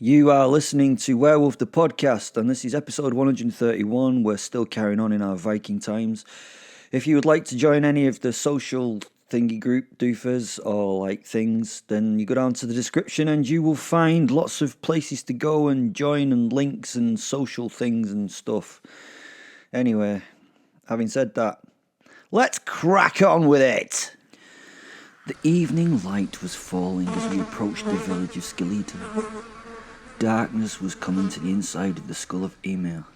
You are listening to Werewolf the podcast, and this is episode 131. We're still carrying on in our Viking times. If you would like to join any of the social thingy group doofers or like things, then you go down to the description and you will find lots of places to go and join and links and social things and stuff. Anyway, having said that, let's crack on with it! The evening light was falling as we approached the village of Skeleta. Darkness was coming to the inside of the skull of Ymir.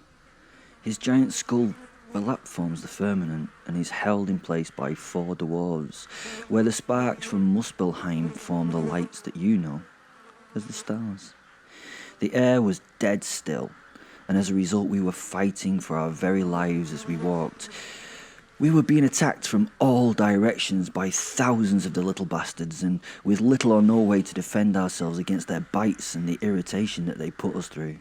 His giant skull, that forms the firmament and is held in place by 4 dwarves, where the sparks from Muspelheim form the lights that you know as the stars. The air was dead still, and as a result we were fighting for our very lives as we walked. We were being attacked from all directions by thousands of the little bastards, and with little or no way to defend ourselves against their bites and the irritation that they put us through.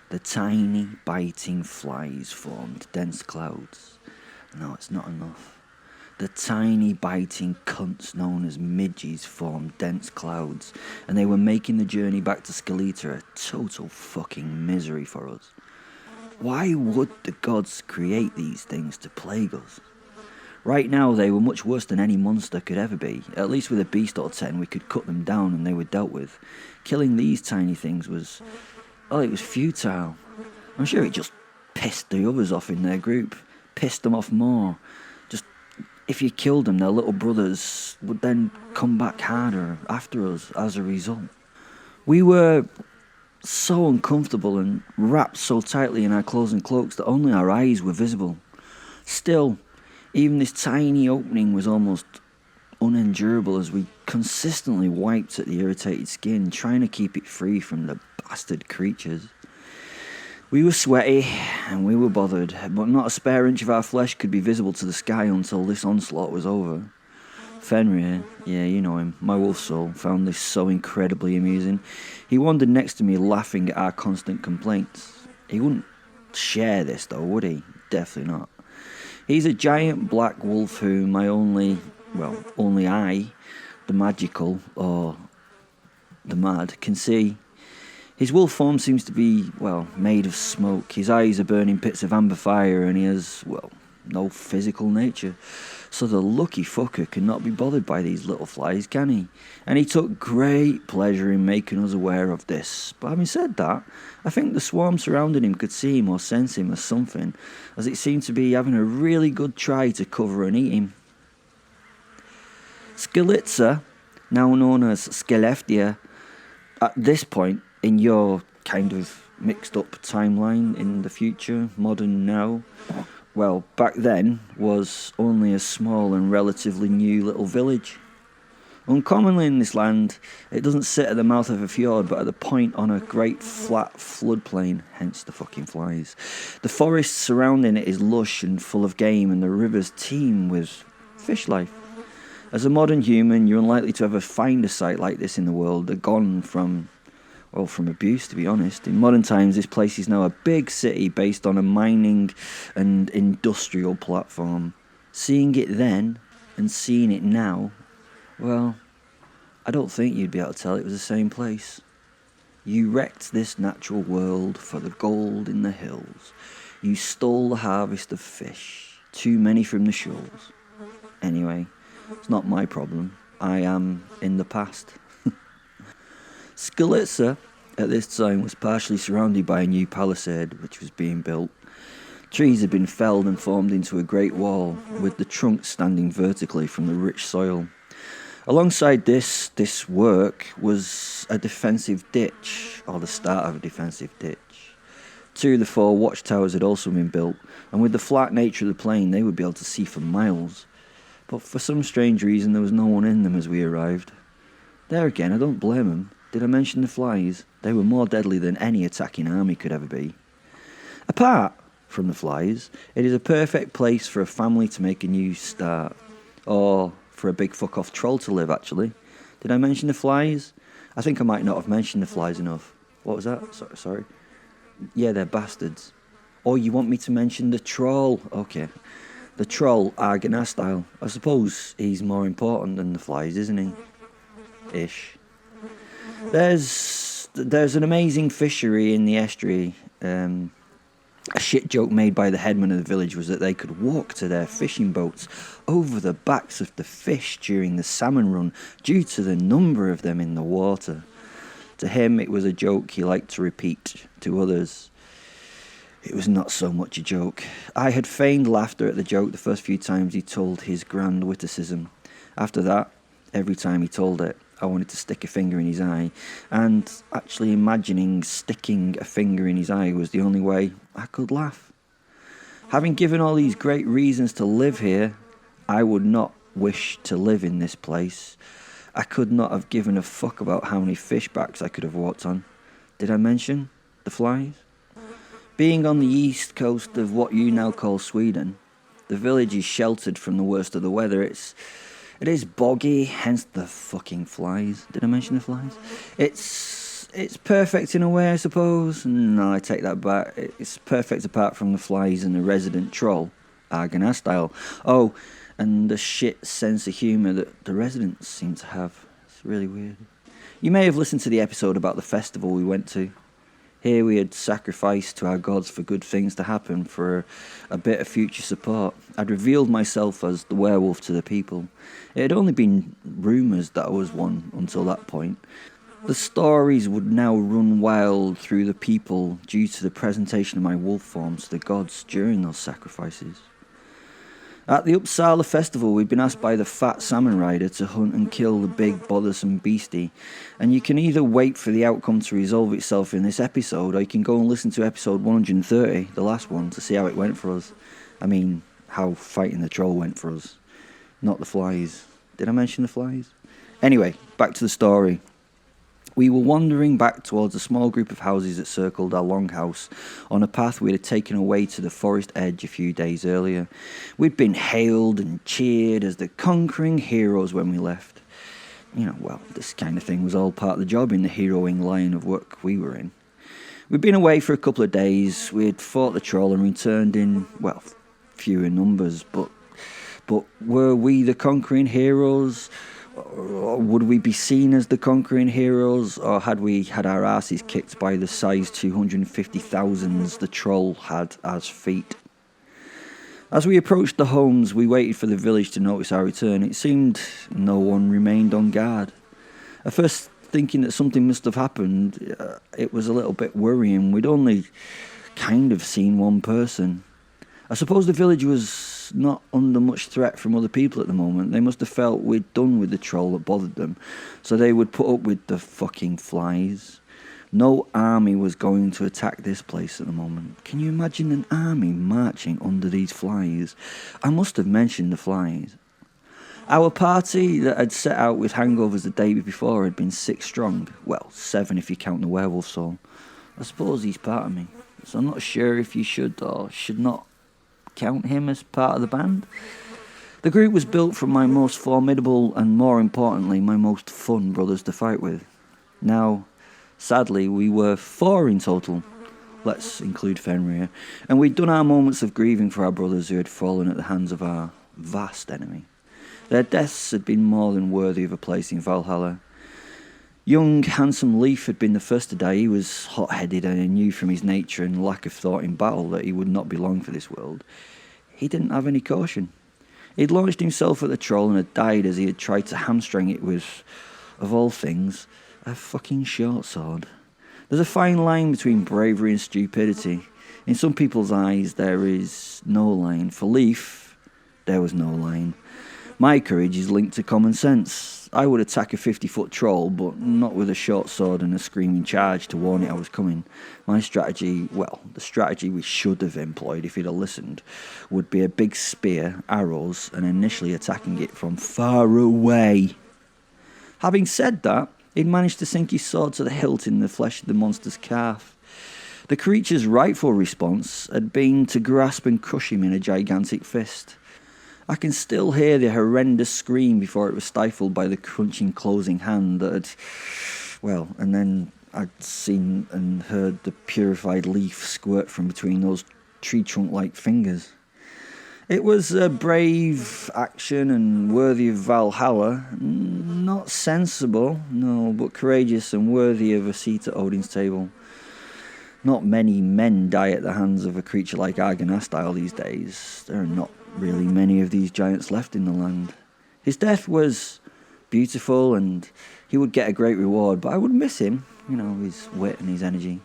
The tiny, biting flies formed dense clouds. No, it's not enough. The tiny, biting cunts known as midges formed dense clouds, and they were making the journey back to Skeleta a total fucking misery for us. Why would the gods create these things to plague us? Right now they were much worse than any monster could ever be. At least with a beast or 10 we could cut them down and they were dealt with. Killing these tiny things was futile. I'm sure it just pissed the others off in their group. Pissed them off more. Just, if you killed them, their little brothers would then come back harder after us as a result. We were so uncomfortable and wrapped so tightly in our clothes and cloaks that only our eyes were visible. Still, even this tiny opening was almost unendurable as we consistently wiped at the irritated skin, trying to keep it free from the bastard creatures. We were sweaty and we were bothered, but not a spare inch of our flesh could be visible to the sky until this onslaught was over. Fenrir, yeah, you know him, my wolf soul, found this so incredibly amusing. He wandered next to me laughing at our constant complaints. He wouldn't share this though, would he? Definitely not. He's a giant black wolf whom only I, the magical, or the mad, can see. His wolf form seems to be, made of smoke. His eyes are burning pits of amber fire and he has, no physical nature. So the lucky fucker cannot be bothered by these little flies, can he? And he took great pleasure in making us aware of this. But having said that, I think the swarm surrounding him could see him or sense him as something, as it seemed to be having a really good try to cover and eat him. Skeleta, now known as Skellefteå, at this point in your kind of mixed up timeline in the future, modern now, back then was only a small and relatively new little village. Uncommonly in this land, it doesn't sit at the mouth of a fjord, but at the point on a great flat floodplain, hence the fucking flies. The forest surrounding it is lush and full of game, and the rivers teem with fish life. As a modern human, you're unlikely to ever find a site like this in the world. They're gone from abuse, to be honest. In modern times, this place is now a big city based on a mining and industrial platform. Seeing it then and seeing it now, I don't think you'd be able to tell it was the same place. You wrecked this natural world for the gold in the hills. You stole the harvest of fish, too many from the shores. Anyway, it's not my problem. I am in the past. Skeleta at this time was partially surrounded by a new palisade which was being built. Trees had been felled and formed into a great wall, with the trunks standing vertically from the rich soil. Alongside this work was a defensive ditch, or the start of a defensive ditch. 2 of the 4 watchtowers had also been built, and with the flat nature of the plain they would be able to see for miles. But for some strange reason there was no one in them as we arrived. There again, I don't blame them. Did I mention the flies? They were more deadly than any attacking army could ever be. Apart from the flies, it is a perfect place for a family to make a new start. Or for a big fuck-off troll to live, actually. Did I mention the flies? I think I might not have mentioned the flies enough. What was that? Sorry. Yeah, they're bastards. Or you want me to mention the troll? Okay. The troll, Argonastyl. I suppose he's more important than the flies, isn't he? Ish. There's There's an amazing fishery in the estuary. A shit joke made by the headman of the village was that they could walk to their fishing boats over the backs of the fish during the salmon run due to the number of them in the water. To him, it was a joke he liked to repeat. To others, it was not so much a joke. I had feigned laughter at the joke the first few times he told his grand witticism. After that, every time he told it, I wanted to stick a finger in his eye, and actually imagining sticking a finger in his eye was the only way I could laugh. Having given all these great reasons to live here, I would not wish to live in this place. I could not have given a fuck about how many fishbacks I could have walked on. Did I mention the flies? Being on the east coast of what you now call Sweden, the village is sheltered from the worst of the weather. It is boggy, hence the fucking flies. Did I mention the flies? It's perfect in a way, I suppose. No, I take that back. It's perfect apart from the flies and the resident troll, Argonastyl. Oh, and the shit sense of humour that the residents seem to have. It's really weird. You may have listened to the episode about the festival we went to. Here we had sacrificed to our gods for good things to happen, for a bit of future support. I'd revealed myself as the werewolf to the people. It had only been rumours that I was one until that point. The stories would now run wild through the people due to the presentation of my wolf form to the gods during those sacrifices. At the Uppsala festival, we'd been asked by the fat salmon rider to hunt and kill the big, bothersome beastie. And you can either wait for the outcome to resolve itself in this episode, or you can go and listen to episode 130, the last one, to see how it went for us. I mean, how fighting the troll went for us. Not the flies. Did I mention the flies? Anyway, back to the story. We were wandering back towards a small group of houses that circled our longhouse on a path we had taken away to the forest edge a few days earlier. We'd been hailed and cheered as the conquering heroes when we left. This kind of thing was all part of the job in the heroing line of work we were in. We'd been away for a couple of days. We'd fought the troll and returned in, fewer numbers, but were we the conquering heroes? Or would we be seen as the conquering heroes, or had we had our asses kicked by the size 250,000s the troll had as feet? As we approached the homes, we waited for the village to notice our return. It seemed no one remained on guard. At first, thinking that something must have happened, it was a little bit worrying. We'd only kind of seen one person. I suppose the village was not under much threat from other people at the moment. They must have felt we'd done with the troll that bothered them, so they would put up with the fucking flies. No army was going to attack this place at the moment. Can you imagine an army marching under these flies? I must have mentioned the flies. Our party that had set out with hangovers the day before had been 6 strong. 7 if you count the werewolf soul. I suppose he's part of me, so I'm not sure if you should or should not count him as part of the band. The group was built from my most formidable and, more importantly, my most fun brothers to fight with. Now, sadly, we were 4 in total. Let's include Fenrir. And we'd done our moments of grieving for our brothers who had fallen at the hands of our vast enemy. Their deaths had been more than worthy of a place in Valhalla. Young, handsome Leif had been the first to die. He was hot-headed and he knew from his nature and lack of thought in battle that he would not be long for this world. He didn't have any caution. He'd launched himself at the troll and had died as he had tried to hamstring it with, of all things, a fucking short sword. There's a fine line between bravery and stupidity. In some people's eyes, there is no line. For Leif, there was no line. My courage is linked to common sense. I would attack a 50-foot troll, but not with a short sword and a screaming charge to warn it I was coming. My strategy, the strategy we should have employed if he'd have listened, would be a big spear, arrows, and initially attacking it from far away. Having said that, he'd managed to sink his sword to the hilt in the flesh of the monster's calf. The creature's rightful response had been to grasp and crush him in a gigantic fist. I can still hear the horrendous scream before it was stifled by the crunching closing hand that had, and then I'd seen and heard the purified leaf squirt from between those tree trunk-like fingers. It was a brave action and worthy of Valhalla, not Not sensible, no, but courageous and worthy of a seat at Odin's table. Not many men die at the hands of a creature like Argonastyl these days. There are not really many of these giants left in the land. His death was beautiful and he would get a great reward, but I would miss him, his wit and his energy.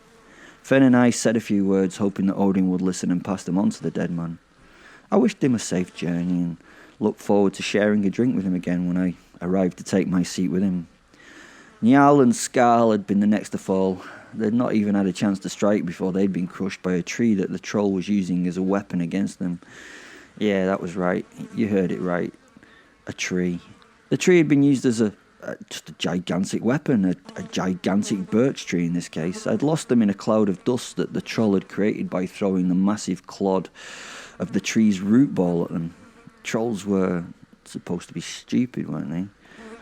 Finn and I said a few words, hoping that Odin would listen and pass them on to the dead man. I wished him a safe journey and looked forward to sharing a drink with him again when I arrived to take my seat with him. Njal and Skarl had been the next to fall. They'd not even had a chance to strike before they'd been crushed by a tree that the troll was using as a weapon against them. Yeah, that was right. You heard it right. A tree. The tree had been used as just a gigantic weapon, a gigantic birch tree in this case. I'd lost them in a cloud of dust that the troll had created by throwing the massive clod of the tree's root ball at them. Trolls were supposed to be stupid, weren't they?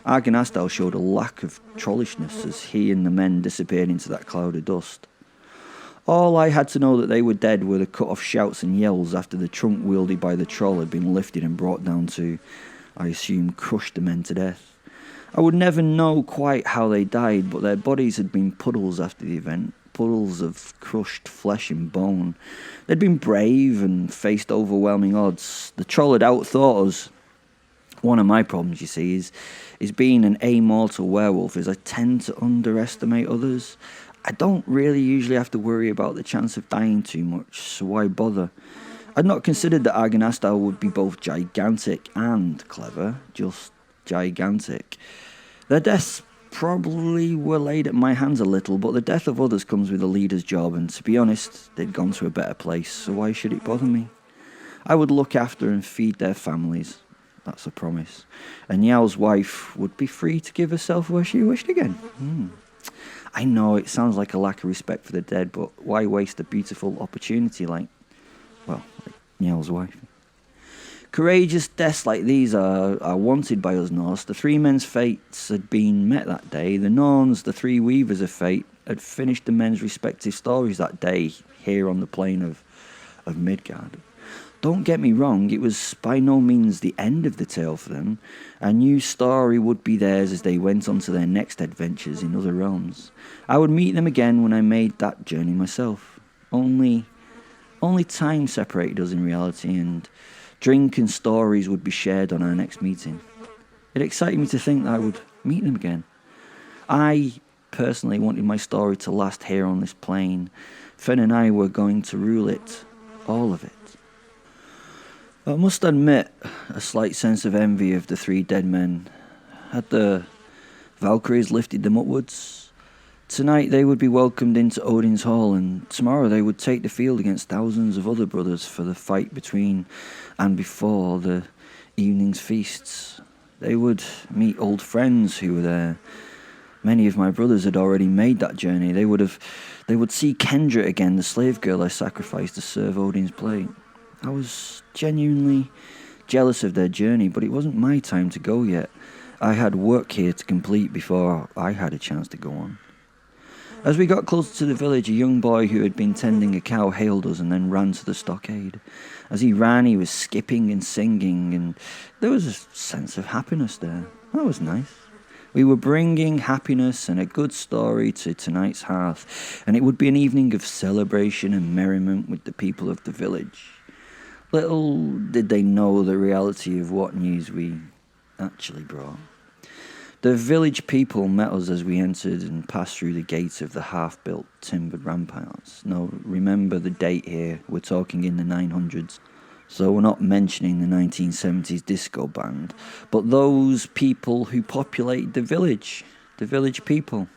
Argonastyl showed a lack of trollishness as he and the men disappeared into that cloud of dust. All I had to know that they were dead were the cut-off shouts and yells after the trunk wielded by the troll had been lifted and brought down to, I assume, crush the men to death. I would never know quite how they died, but their bodies had been puddles after the event, puddles of crushed flesh and bone. They'd been brave and faced overwhelming odds. The troll had outthought us. One of my problems, you see, is being an amortal werewolf is I tend to underestimate others. I don't really usually have to worry about the chance of dying too much, so why bother? I'd not considered that Argonastyl would be both gigantic and clever, just gigantic. Their deaths probably were laid at my hands a little, but the death of others comes with a leader's job, and to be honest, they'd gone to a better place, so why should it bother me? I would look after and feed their families. That's a promise. And Njal's wife would be free to give herself where she wished again. I know it sounds like a lack of respect for the dead, but why waste a beautiful opportunity like Njal's wife? Courageous deaths like these are wanted by us Norse. The three men's fates had been met that day. The Norns, the three weavers of fate, had finished the men's respective stories that day here on the plain of Midgard. Don't get me wrong, it was by no means the end of the tale for them. A new story would be theirs as they went on to their next adventures in other realms. I would meet them again when I made that journey myself. Only time separated us in reality, and drink and stories would be shared on our next meeting. It excited me to think that I would meet them again. I personally wanted my story to last here on this plane. Finn and I were going to rule it, all of it. I must admit a slight sense of envy of the three dead men. Had the Valkyries lifted them upwards? Tonight they would be welcomed into Odin's hall, and tomorrow they would take the field against thousands of other brothers for the fight between and before the evening's feasts. They would meet old friends who were there. Many of my brothers had already made that journey. They would see Kendra again, the slave girl I sacrificed to serve Odin's plate. I was genuinely jealous of their journey, but it wasn't my time to go yet. I had work here to complete before I had a chance to go on. As we got closer to the village, a young boy who had been tending a cow hailed us and then ran to the stockade. As he ran, he was skipping and singing, and there was a sense of happiness there. That was nice. We were bringing happiness and a good story to tonight's hearth, and it would be an evening of celebration and merriment with the people of the village. Little did they know the reality of what news we actually brought. The village people met us as we entered and passed through the gates of the half-built timbered ramparts. Now, remember the date here, we're talking in the 900s, so we're not mentioning the 1970s disco band, but those people who populated the village people.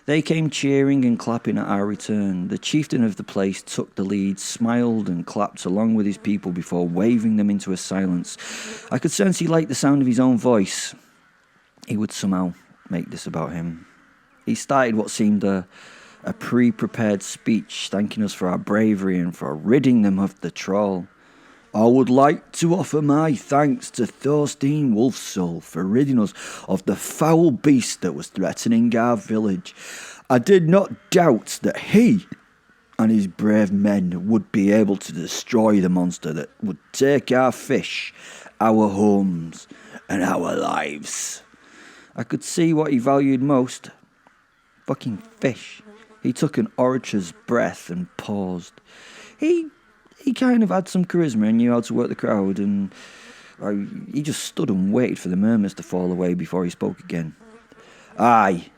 They came cheering and clapping at our return. The chieftain of the place took the lead, smiled and clapped along with his people before waving them into a silence. I could sense he liked the sound of his own voice. He would somehow make this about him. He started what seemed a pre-prepared speech, thanking us for our bravery and for ridding them of the troll. I would like to offer my thanks to Thorstein Wolfsoul for ridding us of the foul beast that was threatening our village. I did not doubt that he and his brave men would be able to destroy the monster that would take our fish, our homes, and our lives. I could see what he valued most. Fucking fish. He took an orator's breath and paused. He kind of had some charisma and knew how to work the crowd, and he just stood and waited for the murmurs to fall away before he spoke again. I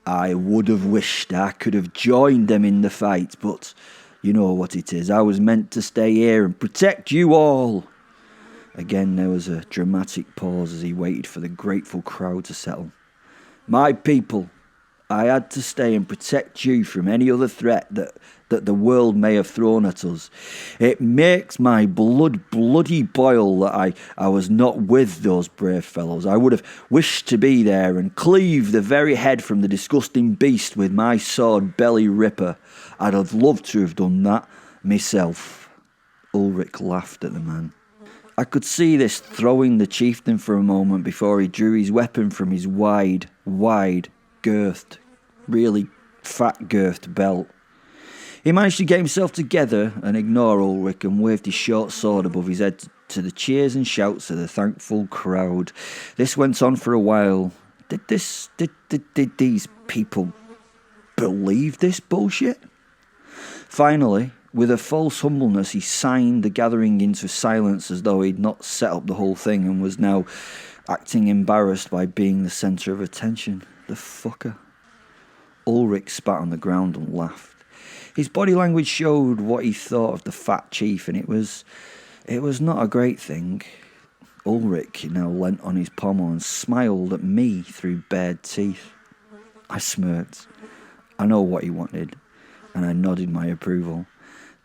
would have wished I could have joined them in the fight, but you know what it is. I was meant to stay here and protect you all. Again, there was a dramatic pause as he waited for the grateful crowd to settle. My people, I had to stay and protect you from any other threat that the world may have thrown at us. It makes my blood bloody boil that I was not with those brave fellows. I would have wished to be there and cleave the very head from the disgusting beast with my sword belly ripper. I'd have loved to have done that myself. Ulrich laughed at the man. I could see this throwing the chieftain for a moment before he drew his weapon from his wide, girthed, really fat-girthed belt. He managed to get himself together and ignore Ulrich and waved his short sword above his head to the cheers and shouts of the thankful crowd. This went on for a while. Did these people believe this bullshit? Finally, with a false humbleness, he signed the gathering into silence as though he'd not set up the whole thing and was now acting embarrassed by being the centre of attention. The fucker. Ulrich spat on the ground and laughed. His body language showed what he thought of the fat chief, and it was not a great thing. Ulrich now leant on his pommel and smiled at me through bared teeth. I smirked. I know what he wanted, and I nodded my approval.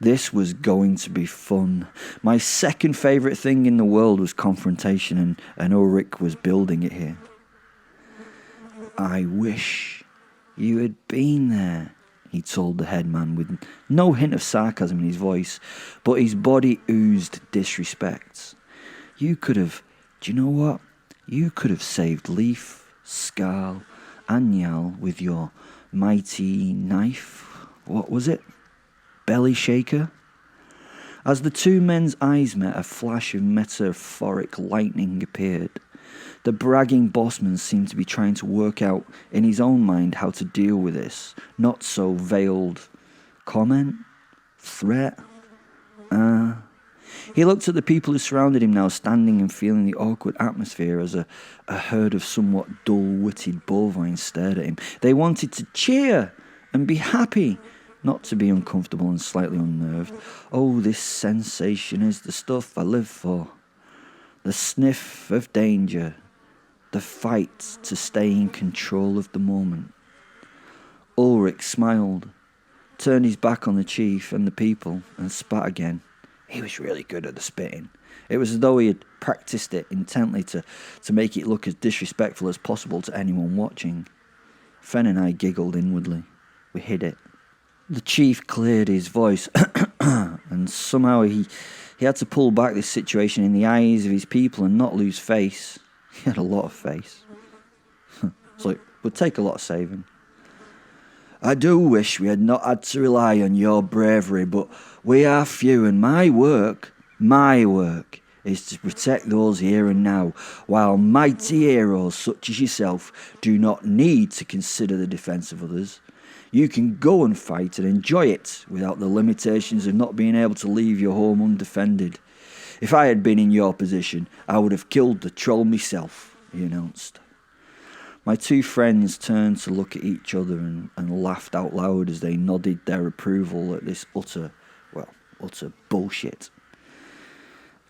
This was going to be fun. My second favourite thing in the world was confrontation, and Ulrich was building it here. I wish you had been there, he told the headman with no hint of sarcasm in his voice, but his body oozed disrespect. You could have, do you know what? You could have saved Leif, Skarl, and Njal with your mighty knife. What was it? Belly shaker? As the two men's eyes met, a flash of metaphoric lightning appeared. The bragging bossman seemed to be trying to work out in his own mind how to deal with this not so veiled comment, threat. He looked at the people who surrounded him now, standing and feeling the awkward atmosphere as a herd of somewhat dull-witted bovines stared at him. They wanted to cheer and be happy, not to be uncomfortable and slightly unnerved. Oh, this sensation is the stuff I live for. The sniff of danger, the fight to stay in control of the moment. Ulrich smiled, turned his back on the chief and the people, and spat again. He was really good at the spitting. It was as though he had practiced it intently to make it look as disrespectful as possible to anyone watching. Fen and I giggled inwardly. We hid it. The chief cleared his voice, and somehow he had to pull back this situation in the eyes of his people and not lose face. He had a lot of face. So it would take a lot of saving. I do wish we had not had to rely on your bravery, but we are few, and my work is to protect those here and now, while mighty heroes such as yourself do not need to consider the defence of others. You can go and fight and enjoy it without the limitations of not being able to leave your home undefended. If I had been in your position, I would have killed the troll myself, he announced. My two friends turned to look at each other and laughed out loud as they nodded their approval at this utter bullshit.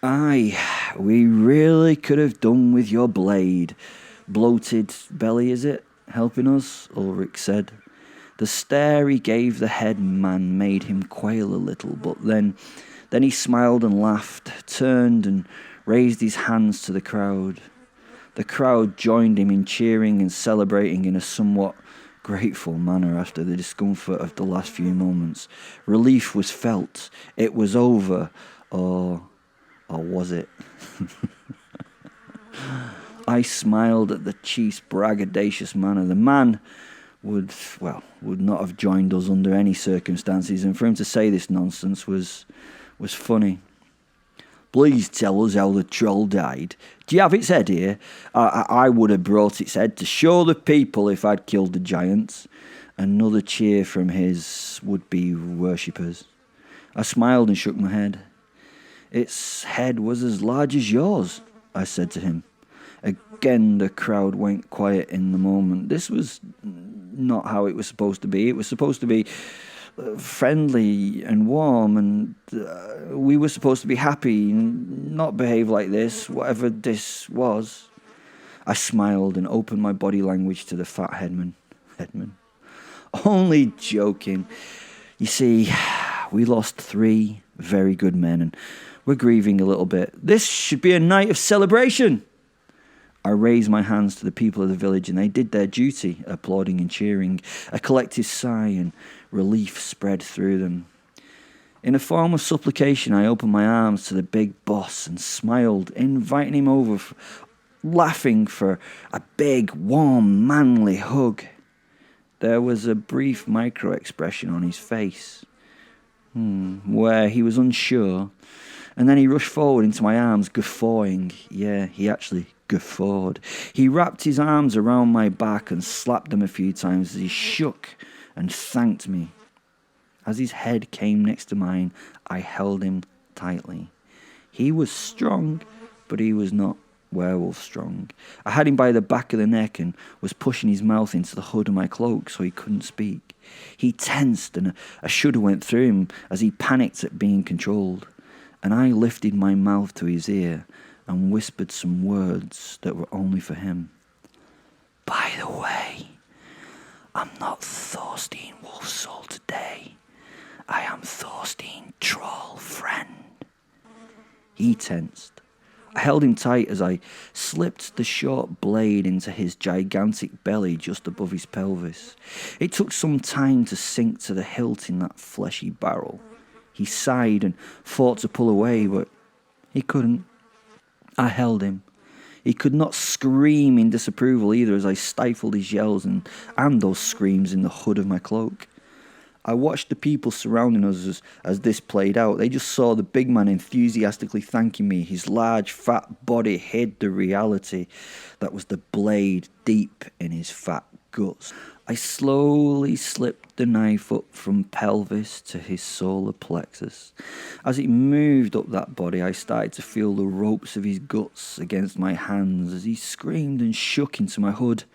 Aye, we really could have done with your blade. Bloated belly, is it? Helping us, Ulrich said. The stare he gave the headman made him quail a little, but then he smiled and laughed, turned and raised his hands to the crowd. The crowd joined him in cheering and celebrating in a somewhat grateful manner after the discomfort of the last few moments. Relief was felt. It was over, or was it? I smiled at the chief's braggadocious manner. The man would not have joined us under any circumstances, and for him to say this nonsense was funny. Please tell us how the troll died. Do you have its head here? I would have brought its head to show the people if I'd killed the giants." Another cheer from his would-be worshippers. I smiled and shook my head. "Its head was as large as yours," I said to him. Again, the crowd went quiet in the moment. This was not how it was supposed to be. It was supposed to be friendly and warm, and we were supposed to be happy and not behave like this, whatever this was. I smiled and opened my body language to the fat headman. Only joking. You see, we lost 3 very good men, and we're grieving a little bit. This should be a night of celebration. I raised my hands to the people of the village, and they did their duty, applauding and cheering. A collective sigh and relief spread through them. In a form of supplication, I opened my arms to the big boss and smiled, inviting him over, laughing for a big, warm, manly hug. There was a brief micro-expression on his face, where he was unsure, and then he rushed forward into my arms, guffawing. Yeah, he actually guffawed. He wrapped his arms around my back and slapped them a few times as he shook and thanked me. As his head came next to mine, I held him tightly. He was strong, but he was not werewolf strong. I had him by the back of the neck and was pushing his mouth into the hood of my cloak so he couldn't speak. He tensed and a shudder went through him as he panicked at being controlled, and I lifted my mouth to his ear and whispered some words that were only for him. "By the way, I'm not Thorstein Wolfsoul today. I am Thorstein Troll Friend." He tensed. I held him tight as I slipped the short blade into his gigantic belly just above his pelvis. It took some time to sink to the hilt in that fleshy barrel. He sighed and fought to pull away, but he couldn't. I held him. He could not scream in disapproval either as I stifled his yells and those screams in the hood of my cloak. I watched the people surrounding us as this played out. They just saw the big man enthusiastically thanking me. His large, fat body hid the reality that was the blade deep in his fat guts. I slowly slipped the knife up from pelvis to his solar plexus. As it moved up that body, I started to feel the ropes of his guts against my hands as he screamed and shook into my hood.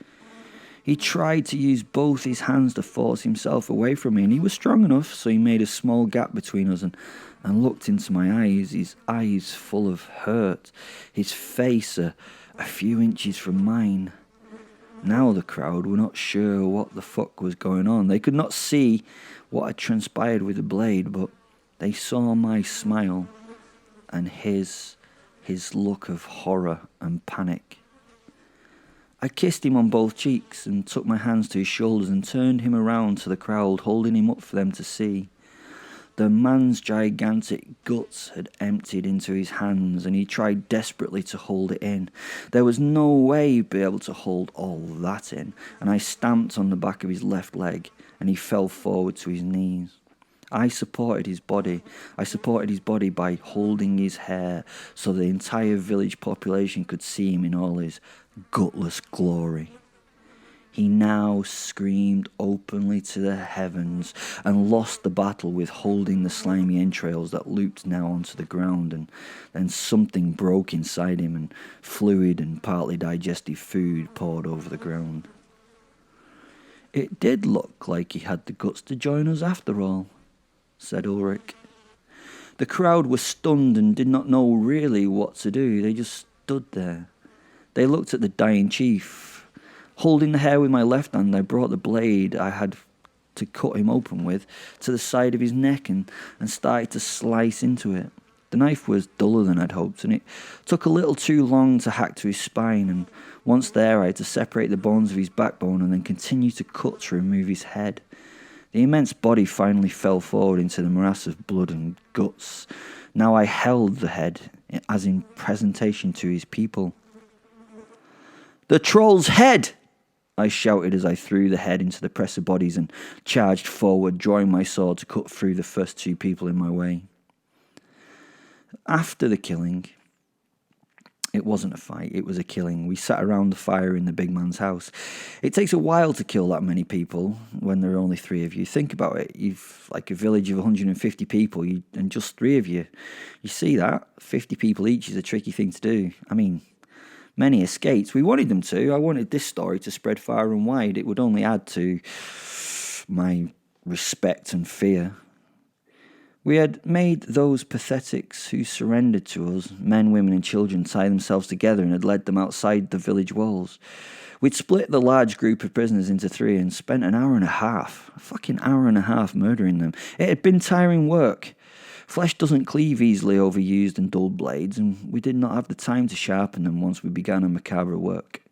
He tried to use both his hands to force himself away from me, and he was strong enough, so he made a small gap between us and looked into my eyes, his eyes full of hurt, his face a few inches from mine. Now the crowd were not sure what the fuck was going on. They could not see what had transpired with the blade, but they saw my smile and his look of horror and panic. I kissed him on both cheeks and took my hands to his shoulders and turned him around to the crowd, holding him up for them to see. The man's gigantic guts had emptied into his hands, and he tried desperately to hold it in. There was no way he'd be able to hold all that in, and I stamped on the back of his left leg, and he fell forward to his knees. I supported his body by holding his hair so the entire village population could see him in all his gutless glory. He now screamed openly to the heavens and lost the battle with holding the slimy entrails that looped now onto the ground, and then something broke inside him and fluid and partly digested food poured over the ground. "It did look like he had the guts to join us after all," said Ulrich. The crowd was stunned and did not know really what to do. They just stood there. They looked at the dying chief. Holding the hair with my left hand, I brought the blade I had to cut him open with to the side of his neck and started to slice into it. The knife was duller than I'd hoped, and it took a little too long to hack to his spine, and once there I had to separate the bones of his backbone and then continue to cut to remove his head. The immense body finally fell forward into the morass of blood and guts. Now I held the head as in presentation to his people. "The troll's head!" I shouted as I threw the head into the press of bodies and charged forward, drawing my sword to cut through the first 2 people in my way. After the killing, it wasn't a fight, it was a killing. We sat around the fire in the big man's house. It takes a while to kill that many people when there are only 3 of you. Think about it. You've like a village of 150 people and just 3 of you. You see that? 50 people each is a tricky thing to do. I mean, many escaped. We wanted them to. I wanted this story to spread far and wide. It would only add to my respect and fear. We had made those pathetics who surrendered to us, men, women and children, tie themselves together and had led them outside the village walls. We'd split the large group of prisoners into 3 and spent an hour and a half, murdering them. It had been tiring work. Flesh doesn't cleave easily over used and dulled blades, and we did not have the time to sharpen them once we began our macabre work.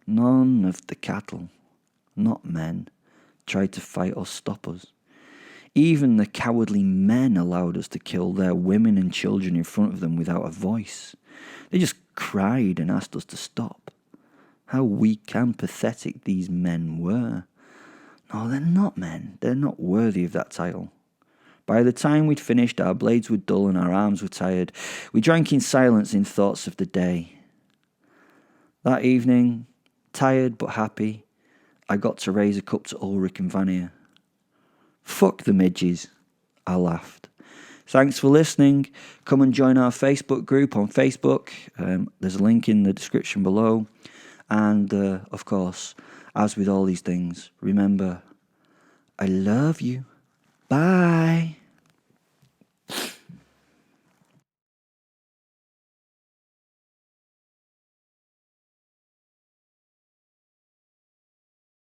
None of the cattle, not men, tried to fight or stop us. Even the cowardly men allowed us to kill their women and children in front of them without a voice. They just cried and asked us to stop. How weak and pathetic these men were. No, they're not men. They're not worthy of that title. By the time we'd finished, our blades were dull and our arms were tired. We drank in silence in thoughts of the day. That evening, tired but happy, I got to raise a cup to Ulrich and Vanya. Fuck the midges, I laughed. Thanks for listening. Come and join our Facebook group on Facebook. There's a link in the description below. And, of course, as with all these things, remember, I love you. Bye.